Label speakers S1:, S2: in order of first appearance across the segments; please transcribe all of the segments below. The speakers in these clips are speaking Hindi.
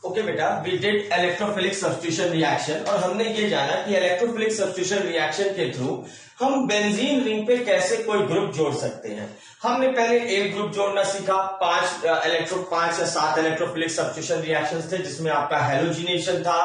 S1: ओके बेटा, we did electrophilic substitution reaction और हमने ये जाना कि इलेक्ट्रोफिलिक सब्स्टिट्यूशन रिएक्शन के थ्रू हम बेंजीन रिंग पे कैसे कोई ग्रुप जोड़ सकते हैं। हमने पहले एक ग्रुप जोड़ना सीखा, 5 या 7 इलेक्ट्रोफिलिक सब्स्टिट्यूशन रिएक्शंस थे, जिसमें आपका हेलोजिनेशन था,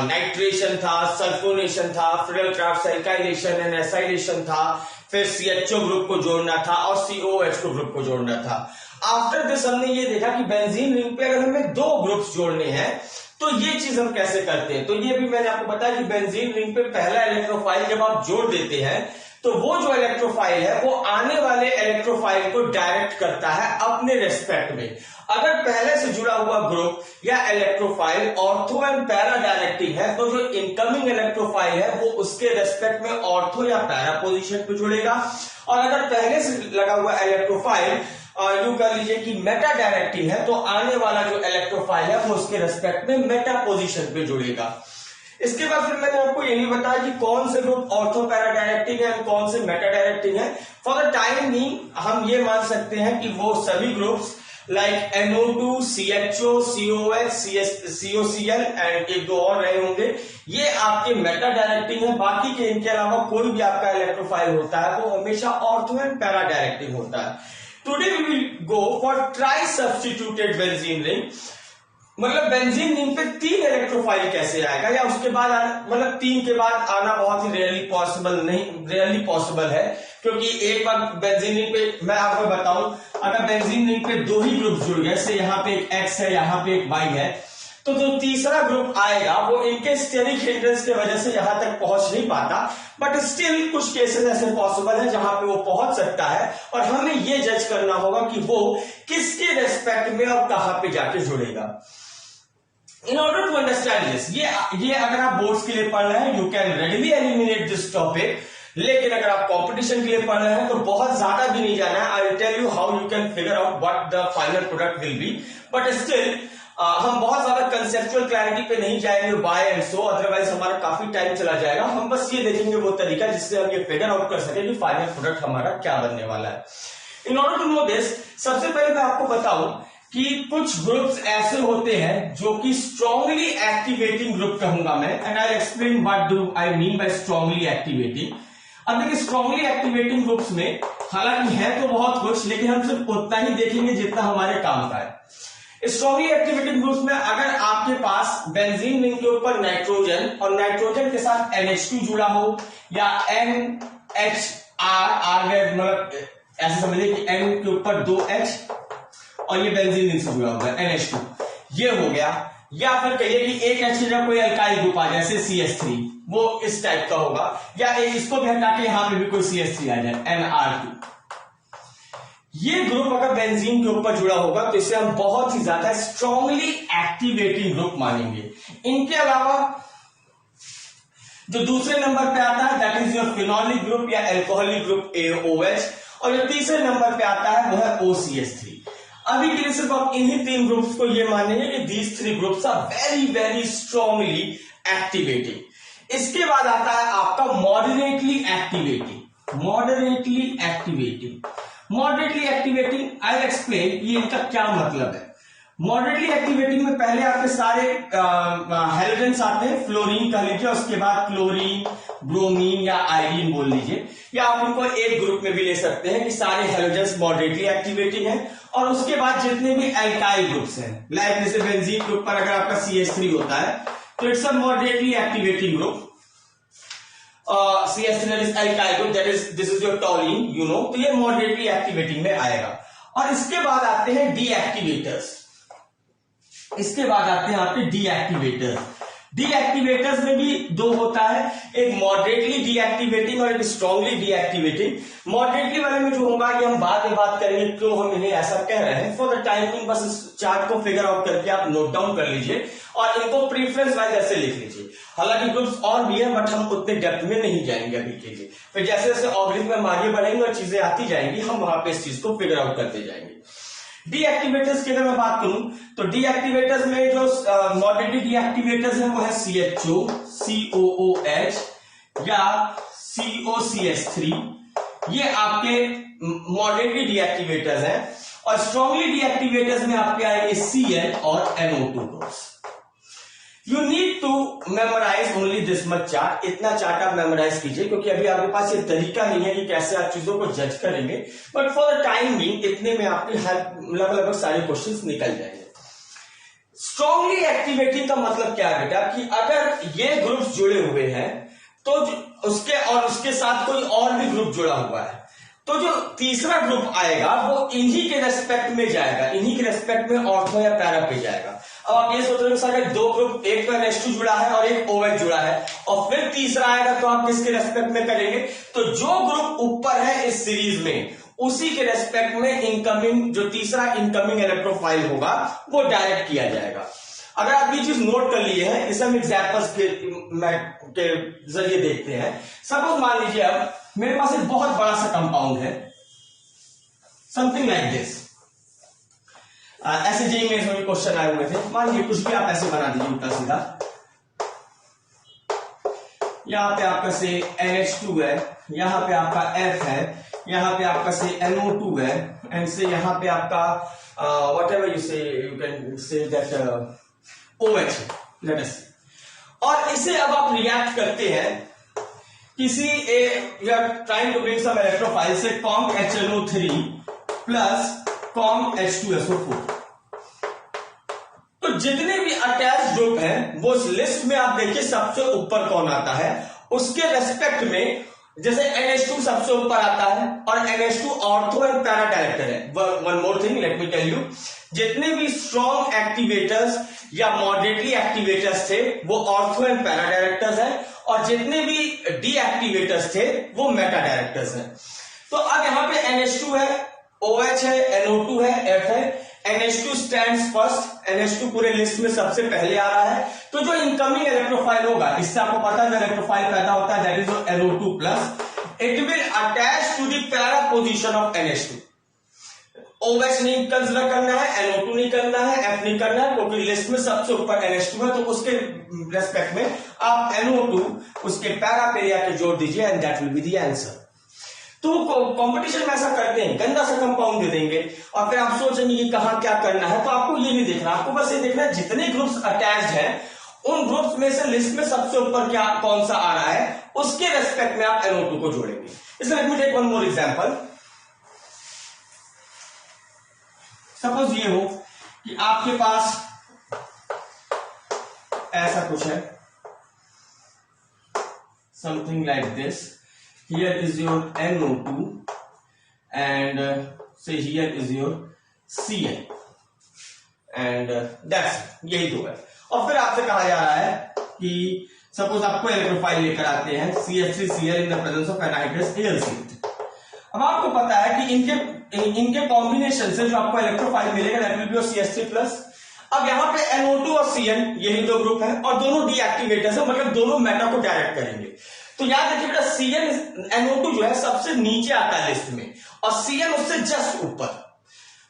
S1: नाइट्रेशन था, सल्फोनेशन था, Friedel Crafts alkylation and acylation था, फिर CHO ग्रुप को जोड़ना था और COH को ग्रुप को जोड़ना था। आफ्टर दिस हमने ये देखा कि बेंजीन रिंग पे अगर हमें 2 ग्रुप्स जोड़ने हैं तो ये चीज हम कैसे करते हैं। तो ये भी मैंने आपको बताया कि बेंजीन रिंग पे पहला इलेक्ट्रोफाइल जब आप जोड़ देते हैं तो वो जो इलेक्ट्रोफाइल है वो आने वाले इलेक्ट्रोफाइल को डायरेक्ट करता है अपने रेस्पेक्ट में। अगर पहले से जुड़ा हुआ ग्रुप या electrophile ortho and para directing है तो जो इनकमिंग इलेक्ट्रोफाइल है वो उसके रेस्पेक्ट में ऑर्थो या पैरा पोजीशन पे जुड़ेगा। और अगर पहले से लगा हुआ इलेक्ट्रोफाइल यूं कर लीजिए कि मेटा डायरेक्टिंग है तो आने वाला जो इलेक्ट्रोफाइल है वो उसके रेस्पेक्ट में मेटा पोजीशन पे जुड़ेगा। इसके बाद फिर मैंने आपको ये भी बताया कि कौन से ग्रुप ऑर्थो पैरा डायरेक्टिंग है और कौन से मेटा डायरेक्टिंग है। फॉर द टाइम बीइंग हम ये मान सकते हैं कि वो सभी groups like NO2, CHO, COH, COCl and एक दो और रहे होंगे, ये आपके मेटा डायरेक्टिंग है। बाकी के इनके अलावा कोई भी आपका इलेक्ट्रोफाइल होता है वो हमेशा ऑर्थो एंड पैरा डायरेक्टिंग होता है। Today we will go for tri substituted benzene ring. मतलब बेंजीन रिंग पे 3 इलेक्ट्रोफाइल कैसे आएगा या उसके बाद मतलब 3 के बाद आना बहुत ही रेयरली पॉसिबल है, क्योंकि एक बार बेंजीन रिंग पे मैं आपको बताऊं, अगर बेंजीन रिंग पे 2 ही ग्रुप जुड़ गए, जैसे यहाँ पे एक X है, यहाँ पे एक Y है, तो जो तीसरा ग्रुप आएगा वो इनके स्टेरिक हिंड्रेंस की वजह से यहां तक पहुंच नहीं पाता, बट स्टिल कुछ केसेस ऐसे पॉसिबल है जहां पे वो पहुंच सकता है और हमें ये जज करना होगा कि वो किसके रेस्पेक्ट में और कहां पे जाके जुड़ेगा। In order to understand this, ये अगर आप बोर्ड्स के लिए पढ़ रहे हैं you can readily eliminate this topic, लेकिन अगर आप कंपटीशन के लिए पढ़ रहे हैं तो बहुत ज्यादा भी नहीं जाना है। I will tell you how you can figure out what the final product will be, but still हम बहुत ज्यादा कंसेप्चुअल क्लैरिटी पे नहीं जाएंगे बाय एंड सो, अदरवाइज हमारा काफी टाइम चला जाएगा। हम बस ये देखेंगे वो तरीका जिससे हम ये फिगर आउट कर सके कि फाइनल प्रोडक्ट हमारा क्या बनने वाला है। In order to know this, सबसे पहले मैं आपको बताऊं कि कुछ ग्रुप्स ऐसे होते हैं जो कि स्ट्रांगली एक्टिवेटिंग ग्रुप कहूंगा मैं, and I explain what do I mean by strongly activating. अब देखिए स्ट्रांगली एक्टिवेटिंग ग्रुप्स में हालांकि है तो बहुत कुछ, लेकिन हम सिर्फ उतना ही देखेंगे जितना हमारे काम का है। स्ट्रांगली एक्टिवेटिंग ग्रुप्स में अगर आपके पास बेंजीन रिंग के ऊपर नाइट्रोजन और नाइट्रोजन के साथ NH2 जुड़ा हो या NHR मतलब ऐसे समझिए कि N के ऊपर 2H और ये बेंजीन रिंग से जुड़ा हुआ है NH2, ये हो गया। या फिर कहिए कि एक H का कोई अल्काइल ग्रुप आ जाए जैसे CH3, वो इस टाइप का होगा, या इसको भी हटा के यहां पे भी कोई CH3 आ जाए NR2। ये ग्रुप अगर बेंजीन के ऊपर जुड़ा होगा तो इसे हम बहुत ही ज्यादा स्ट्रांगली एक्टिवेटिंग ग्रुप मानेंगे। इनके अलावा जो दूसरे नंबर पे आता है that is your phenolic group या अल्कोहलिक ग्रुप AOH, और जो तीसरे नंबर पे आता है वो है OCH3। अभी के लिए सिर्फ आप इन्हीं 3 ग्रुप्स को ये मानेंगे कि these 3 groups are very very strongly activating. इसके बाद आता है आपका moderately activating. Moderately activating I explain ये इनका क्या मतलब है। मॉडरेटली एक्टिवेटिंग में पहले आपके सारे हेलोजेंस आते हैं, फ्लोरीन कह लीजिए, उसके बाद क्लोरीन, ब्रोमीन या आयोडीन बोल लीजिए, या आप उनको एक ग्रुप में भी ले सकते हैं कि सारे हेलोजेंस मॉडरेटली एक्टिवेटिंग हैं। और उसके बाद जितने भी एल्काइल ग्रुप्स हैं, लाइक जैसे बेंजीन के ऊपर अगर आपका CH3 होता है तो it's a moderately activating group. CH3 is alkyl group, that is this is your toluene, you know, तो ये मॉडरेटली एक्टिवेटिंग में आएगा। और इसके बाद आते हैं डीएक्टिवेटर्स। इसके बाद आते हैं आपके डीएक्टिवेटर्स में भी 2 होता है, एक मॉडरेटली डीएक्टिवेटिंग और एक स्ट्रांगली डीएक्टिवेटिंग। मॉडरेटली वाले में जो होगा ये हम बाद में बात करेंगे क्यों हम इन्हें ऐसा कह रहे हैं। फॉर द टाइमिंग बस इस चार्ट को फिगर आउट करके आप नोट डाउन कर लीजिए और इनको प्रीफरेंस वाइज ऐसे लिख लीजिए। हालांकि ग्रुप्स और भी है बट हम उतने डेप्थ में नहीं जाएंगे अभी के लिए, फिर जैसे जैसे ऑर्गेनिज्म में आगे बढ़ेंगे और चीजें आती जाएंगी हम वहां पे इस चीज को फिगर आउट करते जाएंगे। डीएक्टिवेटर्स की अगर मैं बात करूं तो डीएक्टिवेटर्स में जो मॉडरेटली डीएक्टिवेटर्स हैं वो है CHO, COOH या COCH3, ये आपके मॉडरेटली डीएक्टिवेटर्स हैं। और स्ट्रांगली डीएक्टिवेटर्स में आपके आएंगे Cl और NO2 groups. You need to memorise only this much chart, इतना चार्ट आप मेमोराइज कीजिए, क्योंकि अभी आपके पास ये तरीका नहीं है कि कैसे आप चीजों को जज करेंगे, but for the time being इतने में आपके लगभग सारे क्वेश्चंस निकल जाएंगे। स्ट्रांगली एक्टिवेटिंग का मतलब क्या है बेटा, कि अगर ये ग्रुप्स जुड़े हुए हैं तो उसके साथ कोई और भी ग्रुप जुड़ा हुआ है, तो जो तीसरा ग्रुप आएगा वो इन्हीं के रेस्पेक्ट में जाएगा, इन्हीं के रेस्पेक्ट में ऑर्थो या पैरा पे जाएगा। अब आप ये सोच रहे हो सर दो ग्रुप, एक तो NH2 जुड़ा है और एक OH जुड़ा है, और फिर तीसरा आएगा तो आप किसके रेस्पेक्ट में करेंगे, तो जो ग्रुप ऊपर है इस सीरीज में उसी के रेस्पेक्ट में इनकमिंग, जो तीसरा इनकमिंग इलेक्ट्रोफाइल होगा वो डायरेक्ट किया जाएगा। अगर आप ये चीज नोट कर लिए हैं, इसे हम एग्जाम्पल्स के जरिए देखते हैं। सपोज मान लीजिए अब मेरे पास एक बहुत बड़ा सा कंपाउंड है, समथिंग लाइक दिस। ऐसे जेईई में भी क्वेश्चन आए हुए थे, मान लीजिए कुछ भी आप ऐसे बना दीजिए उल्टा सीधा। यहां पे आपका से NH2 है, यहां पे आपका F है, यहां पे आपका से NO2 है, एंड से यहां पे आपका whatever you say, you can say that OH, let us see। और इसे अब आप रिएक्ट करते हैं किसी you are trying to bring some electrophile से Conc HNO3 plus Conc H2SO4। तो जितने भी अटैच ग्रुप हैं वो लिस्ट में आप देखिए सबसे ऊपर कौन आता है, उसके रेस्पेक्ट में जैसे NH2 सबसे ऊपर आता है और NH2 ortho and para director है। One more thing let me tell you, जितने भी स्ट्रॉन्ग एक्टिवेटर्स या मॉडरेटली एक्टिवेटर्स थे वो ऑर्थो एंड पैरा डायरेक्टर्स हैं, और जितने भी डीएक्टिवेटर्स थे वो मेटा डायरेक्टर्स हैं। तो अब यहां पे NH2 है, OH है, NO2 है, F है। NH2 स्टैंड्स फर्स्ट, NH2 पूरे लिस्ट में सबसे पहले आ रहा है। तो जो इनकमिंग इलेक्ट्रोफाइल होगा, इससे आपको पता है इलेक्ट्रोफाइल पैदा होता है, that is NO2 plus, it will attach to the para position of NH2। OH नहीं कंसिडर करना है, NO2 नहीं करना है, F नहीं करना है, क्योंकि लिस्ट में सबसे ऊपर NH2 है, तो उसके रेस्पेक्ट में आप NO2 उसके पैरा पे आके जोड़ दीजिए and that will be the answer. तो कंपटीशन में ऐसा करते हैं, गंदा सा कंपाउंड दे देंगे और फिर आप सोचेंगे कि कहां क्या करना है, तो आपको ये नहीं देखना, आपको बस ये देखना है जितने ग्रुप्स अटैच्ड हैं उन ग्रुप्स में से लिस्ट में सबसे ऊपर क्या कौन सा आ रहा है, उसके रेस्पेक्ट में आप NO2 को जोड़ेंगे। इसलिए let me take one more example. Suppose ये हो कि आपके पास ऐसा कुछ है, something like this, here is your NO2 and say here is your Cl and that's यही दो है। और फिर आपसे कहा जा रहा है कि सपोज आपको इलेक्ट्रोफाइल लेकर आते हैं CH3Cl in the presence of anhydrous AlCl। अब आपको पता है कि इनके कॉम्बिनेशन से जो आपको इलेक्ट्रोफाइल मिलेगा दैट विल बी CH3+। अब यहां पे NO2 और Cl यही दो ग्रुप है और दोनों डीएक्टिवेटर्स है, मतलब दोनों मेटा को डायरेक्ट करेंगे। तो याद रखिए बेटा Cl NO2 जो है सबसे नीचे आता है लिस्ट में और Cl उससे जस्ट ऊपर।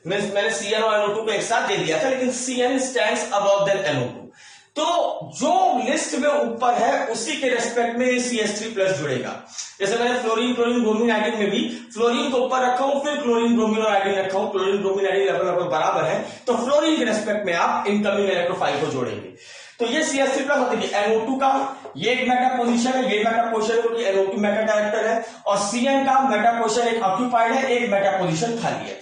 S1: मैंने Cl और NO2 को एक साथ दे दिया था, लेकिन Cl stands above then NO2। तो जो लिस्ट में ऊपर है उसी के रेस्पेक्ट में CH3+ जुड़ेगा। जैसे मैंने फ्लोरीन क्लोरीन ब्रोमीन आयोडीन में भी फ्लोरीन को ऊपर रखा हूं, फिर क्लोरीन ब्रोमीन और आयोडीन रखा हूं, क्लोरीन ब्रोमीन आयोडीन लगभग बराबर है, तो फ्लोरीन के रेस्पेक्ट में आप इनकमिंग इलेक्ट्रोफाइल को जोड़ेंगे। तो ये CH3+ होती है NO2 का, ये एक मेटा पोजीशन है, ये मेटा पोजीशन है क्योंकि NO2 मेटा डायरेक्टर है, और Cl का मेटा पोजीशन एक ऑक्यूपाइड है, एक मेटा पोजीशन खाली है।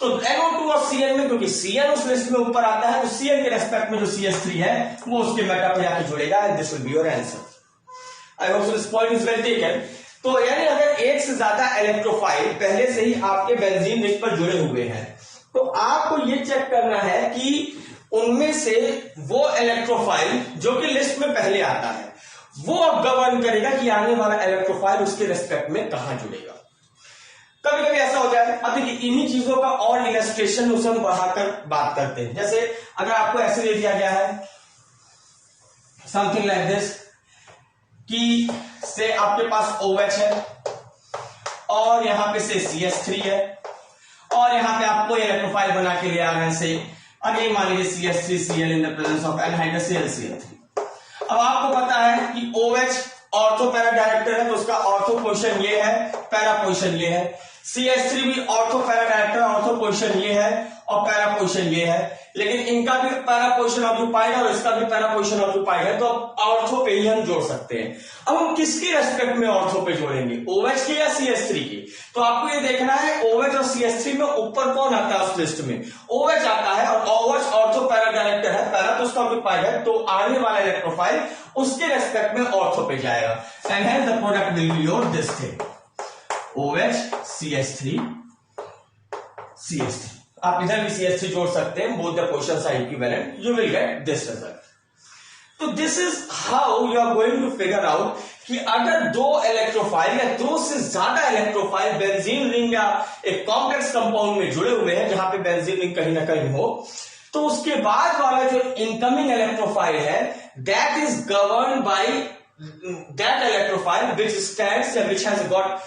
S1: तो NO2 और Cl में क्योंकि Cl उस लिस्ट में ऊपर आता है, तो Cl के रेस्पेक्ट में जो CH3 है वो उसके मेटा पे जाके जुड़ेगा and this will be your answer. I hope so this point is well taken. तो यानी अगर एक से ज्यादा इलेक्ट्रोफाइल पहले से ही आपके बेंजीन रिंग पर जुड़े हुए हैं, तो आपको ये चेक करना है कि उनमें से वो इलेक्ट्रोफाइल जो कि लिस्ट में पहले आता है वो अब गवर्न करेगा कि आने वाला इलेक्ट्रोफाइल उसके रेस्पेक्ट में कहां जुड़ेगा। कभी कभी ऐसा हो जाए, अब देखिए इन्हीं चीजों का और इलस्ट्रेशन उसे हम बढ़ाकर बात करते हैं। जैसे अगर आपको ऐसे दे दिया गया है समथिंग लाइक दिस कि से आपके पास OH है और यहां पे से CH3 है और यहां पे आपको इलेक्ट्रोफाइल बना के ले आ रहे हैं से अगेन मान लीजिए CH3Cl in the presence of anhydrous AlCl3। अब आपको पता है कि OH ऑर्थो पैरा डायरेक्टर है, तो उसका ऑर्थो पोजीशन ये है, पैरा पोजीशन ये है। CH3 भी ortho para director, ortho position ये है और पैरा पोजीशन ये है, लेकिन इनका भी पैरा पोजीशन ऑक्यूपाइड है और इसका भी पैरा पोजीशन ऑक्यूपाइड है, तो अब ऑर्थो पे ही हम जोड़ सकते हैं। अब हम किसकी रेस्पेक्ट में ऑर्थो पे जोड़ेंगे, OH की या CH3 की? तो आपको ये देखना है OH और CH3 में ऊपर कौन आता है उस लिस्ट में, OH आता है, और OH ऑर्थो पैरा डायरेक्टर है, पैरा तो उसका ऑक्यूपाइड है, तो आने वाला इलेक्ट्रोफाइल उसके रेस्पेक्ट में ऑर्थो पे जाएगा, and hence the product will be your this thing OH CH3 CH3। आप इधर भी CH3 जोड़ सकते हैं, both the positions are equivalent, you will get this result. तो this is how you are going to figure out कि अगर दो इलेक्ट्रोफाइल या दो से ज्यादा इलेक्ट्रोफाइल बेंजीन रिंग या एक कॉम्प्लेक्स कंपाउंड में जुड़े हुए हैं जहां पे बेंजीन रिंग कहीं ना कहीं हो, तो उसके बाद वाला जो इनकमिंग इलेक्ट्रोफाइल है that is govern by that electrophile which stands and which has got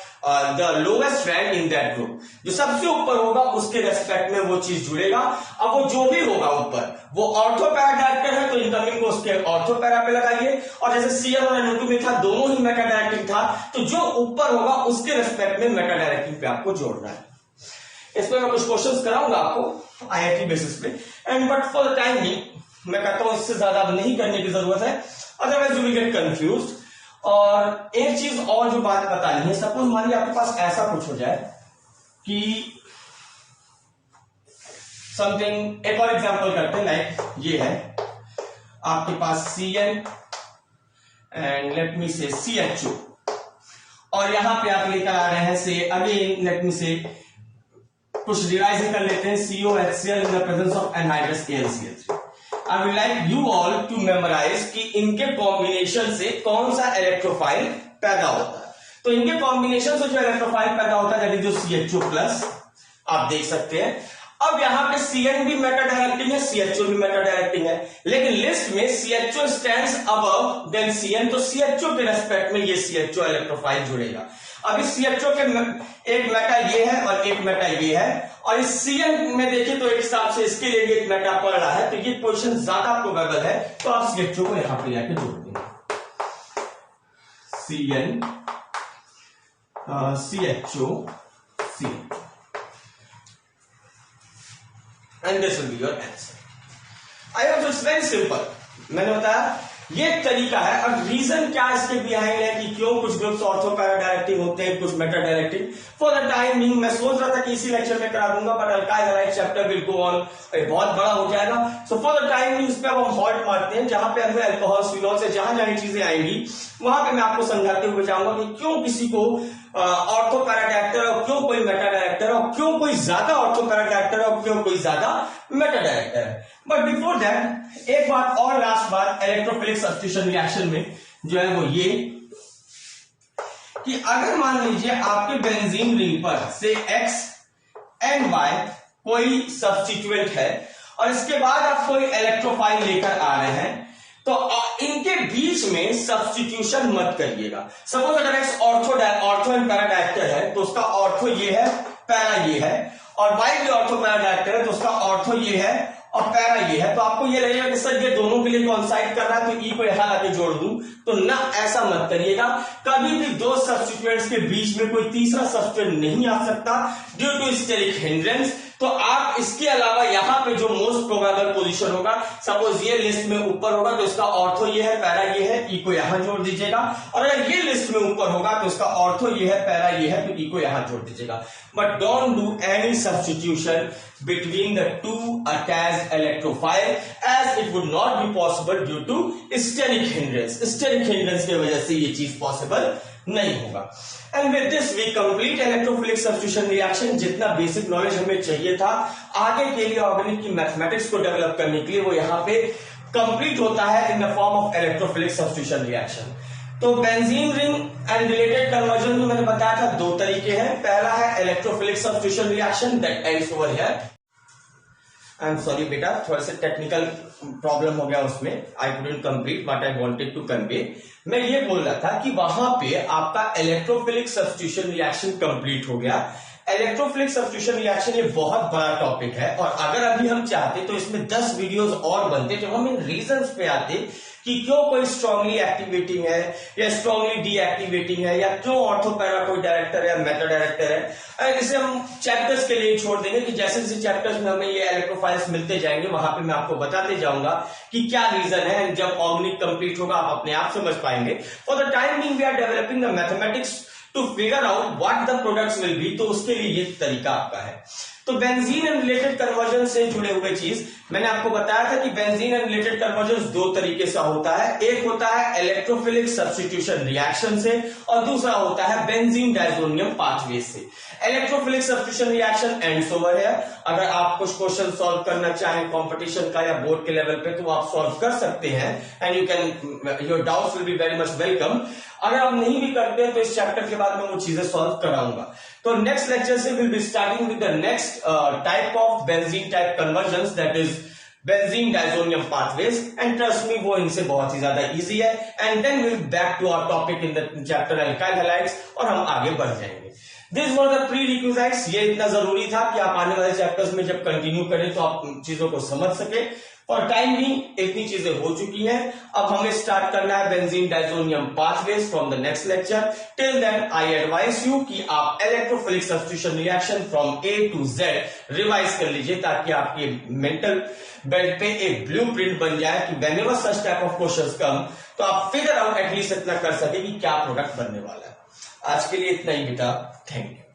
S1: the lowest rank in that group, जो सबसे ऊपर होगा उसके रेस्पेक्ट में वो चीज जुड़ेगा। अब वो जो भी होगा ऊपर, वो ऑर्थो पैरा डायरेक्टर है तो इनकमिंग को उसके ऑर्थो पैरा पे लगाइए, और जैसे Cl और N2 में था दोनों ही मेटा डायरेक्टिंग था, तो जो ऊपर होगा उसके रेस्पेक्ट में मेटा डायरेक्टिंग पे आपको जोड़ना है। इसमें मैं कुछ क्वेश्चंस कराऊंगा आपको IIT बेसिस पे, and but for the time being मैं कहता हूं इससे ज्यादा नहीं करने की जरूरत है, otherwise you will gate confused. और एक चीज और जो बात बतानी है, सपोज मान लीजिए आपके पास ऐसा कुछ हो जाए कि समथिंग, एक और एग्जांपल करते हैं, लाइक ये है आपके पास Cn एंड लेट मी से CHO, और यहां पे आप लेकर आ रहे हैं से अगेन लेट मी से कुछ रिवाइज कर लेते हैं COHCl in the presence of anhydrous AlCl3। I would like you all to memorize कि इनके कॉम्बिनेशन से कौन सा इलेक्ट्रोफाइल पैदा होता है। तो इनके कॉम्बिनेशन से जो इलेक्ट्रोफाइल पैदा होता है दैट इज जो CHO प्लस, आप देख सकते हैं। अब यहां पे Cn भी मेटा डायरेक्टिंग है, CHO भी मेटा डायरेक्टिंग है, लेकिन लिस्ट में CHO stands above than Cn, तो CHO के रेस्पेक्ट में ये CHO इलेक्ट्रोफाइल जुड़ेगा। अभी CHO के एक मेटा ये है और एक मेटा ये है, और इस Cn में देखिए तो एक हिसाब से इसके लिए एक मेटा पड़ रहा है, तो ये पोजीशन ज्यादा प्रोबेबल है, तो आप CHO को यहां पे जाके जोड़ देंगे Cn CHO Cn, and this will be your answer. I hope it's very simple. मैंने बताया ये एक तरीका है। अब रीजन क्या इसके बिहाइंड है कि क्यों कुछ ग्रुप्स ऑर्थो पैरा डायरेक्टिंग होते हैं, कुछ Meta directing, for the time being मैं सोच रहा था कि इसी लेक्चर में करा दूंगा, but alkyl halide chapter will go on, बहुत बड़ा हो जाएगा, so for the time being इस पे अब हम हॉल्ट मारते हैं। जहां पे हमें अल्कोहल फिनॉल से जहां जहां चीजें आएंगी वहां पे मैं आपको समझाते हुए जाऊंगा कि क्यों किसी को ऑर्थो पैरा डायरेक्टर और क्यों कोई मेटा डायरेक्टर और क्यों कोई ज्यादा ऑर्थो पैरा डायरेक्टर और क्यों कोई ज्यादा मेटा डायरेक्टर है। बट बिफोर दैट एक बात और, लास्ट बात इलेक्ट्रोफिलिक सब्स्टिट्यूशन रिएक्शन में जो है वो ये कि अगर मान लीजिए आपके बेंजीन रिंग पर से X एंड Y कोई सब्स्टिट्यूएंट है और इसके बाद आप कोई इलेक्ट्रोफाइल लेकर आ रहे हैं, तो इनके बीच में सब्स्टिट्यूशन मत करिएगा। सपोज अगर X ortho and para director है तो उसका ऑर्थो ये है, पैरा ये है, और Y भी ऑर्थो पैरा डायरेक्टर है तो उसका ऑर्थो ये है और पैरा ये है, तो आपको ये लगेगा कि सर ये दोनों के लिए कॉन्साइड कर रहा है तो ई को यहां लाके जोड़ दूं, तो ना ऐसा मत करिएगा। कभी भी दो सब्स्टिट्यूएंट्स के बीच में कोई तीसरा सब्स्टिट्यूएंट नहीं आ सकता ड्यू टू स्टेरिक हिंड्रेंस। तो आप इसके अलावा यहां पे जो मोस्ट प्रोबेबल पोजीशन होगा, सपोज ये लिस्ट में ऊपर होगा तो इसका ऑर्थो ये है, पैरा ये है, ई को यहां जोड़ दीजिएगा, और अगर ये लिस्ट में ऊपर होगा तो इसका ऑर्थो ये है, पैरा ये है, तो ई को यहां जोड़ दीजिएगा। But don't do any substitution between the two attached electrophile as it would not be possible due to steric hindrance। steric hindrance की वजह से ये चीज पॉसिबल नहीं होगा। And with this we complete electrophilic substitution reaction. जितना बेसिक नॉलेज हमें चाहिए था आगे के लिए ऑर्गेनिक की मैथमेटिक्स को डेवलप करने के लिए, वो यहाँ पे कंप्लीट होता है in the form of electrophilic substitution reaction. तो benzene ring and related conversion में मैंने बताया था दो तरीके हैं। पहला है electrophilic substitution reaction that ends over here. I am sorry बेटा, थोड़ा सा टेक्निकल प्रॉब्लम हो गया उसमें, I couldn't complete what I wanted to convey. मैं ये बोल रहा था कि वहां पे आपका इलेक्ट्रोफिलिक सब्स्टिट्यूशन रिएक्शन कंप्लीट हो गया। इलेक्ट्रोफिलिक सब्स्टिट्यूशन रिएक्शन ये बहुत बड़ा टॉपिक है और अगर अभी हम चाहते तो इसमें 10 वीडियोस और बनते जब हम इन रीजंस पे आते कि क्यों कोई स्ट्रांगली एक्टिवेटिंग है या स्ट्रांगली डीएक्टिवेटिंग है, या क्यों ऑर्थोपैरा कोई डायरेक्टर है, मेटा डायरेक्टर है। इसे हम चैप्टर्स के लिए छोड़ देंगे कि जैसे जैसे चैप्टर्स में हमें ये इलेक्ट्रोफाइल्स मिलते जाएंगे वहां पे मैं आपको बताते जाऊंगा कि क्या रीजन है। जब ऑर्गेनिक कंप्लीट होगा आप अपने आप समझ पाएंगे। For the time being we are developing the mathematics to figure out what the products will be, तो उसके लिए ये तरीका आपका है। तो बेंजीन एंड रिलेटेड कन्वर्जन से जुड़े हुए चीज मैंने आपको बताया था कि बेंजीन एंड रिलेटेड कन्वर्जन दो तरीके से होता है। एक होता है इलेक्ट्रोफिलिक सब्स्टिट्यूशन रिएक्शन से और दूसरा होता है बेंजीन डायजोनियम पाथवे से। Electrophilic substitution reaction ends over है। अगर आप कुछ क्वेश्चन सॉल्व करना चाहें कंपटीशन का या बोर्ड के लेवल पे तो आप सॉल्व कर सकते हैं and you can, your doubts will be very much welcome. अगर आप नहीं भी करते हैं तो इस चैप्टर के बाद मैं वो चीजें सॉल्व कराऊंगा। तो नेक्स्ट लेक्चर से will be starting with the next type of benzene type conversion, that is benzene diazonium pathways, and trust me वो इनसे बहुत ही ज्यादा इजी है। And then will back to our topic in the chapter alkyl halides और हम आगे बढ़ जाएंगे। This were the prerequisites. ये इतना जरूरी था कि आप आने वाले चैप्टर्स में जब कंटिन्यू करें तो आप चीजों को समझ सके। और टाइम भी इतनी चीजें हो चुकी हैं, अब हमें स्टार्ट करना है benzene diazonium pathways from the next lecture. Till then I advise you कि आप electrophilic substitution reaction from A to Z revise कर लीजिए ताकि आपके मेंटल बेल्ट पे एक ब्लूप्रिंट बन जाए कि whenever such type of questions come तो आप फिगर आउट एटलीस्ट इतना कर सके कि क्या प्रोडक्ट बनने वाला है। आज के लिए इतना ही बेटा, थैंक यू।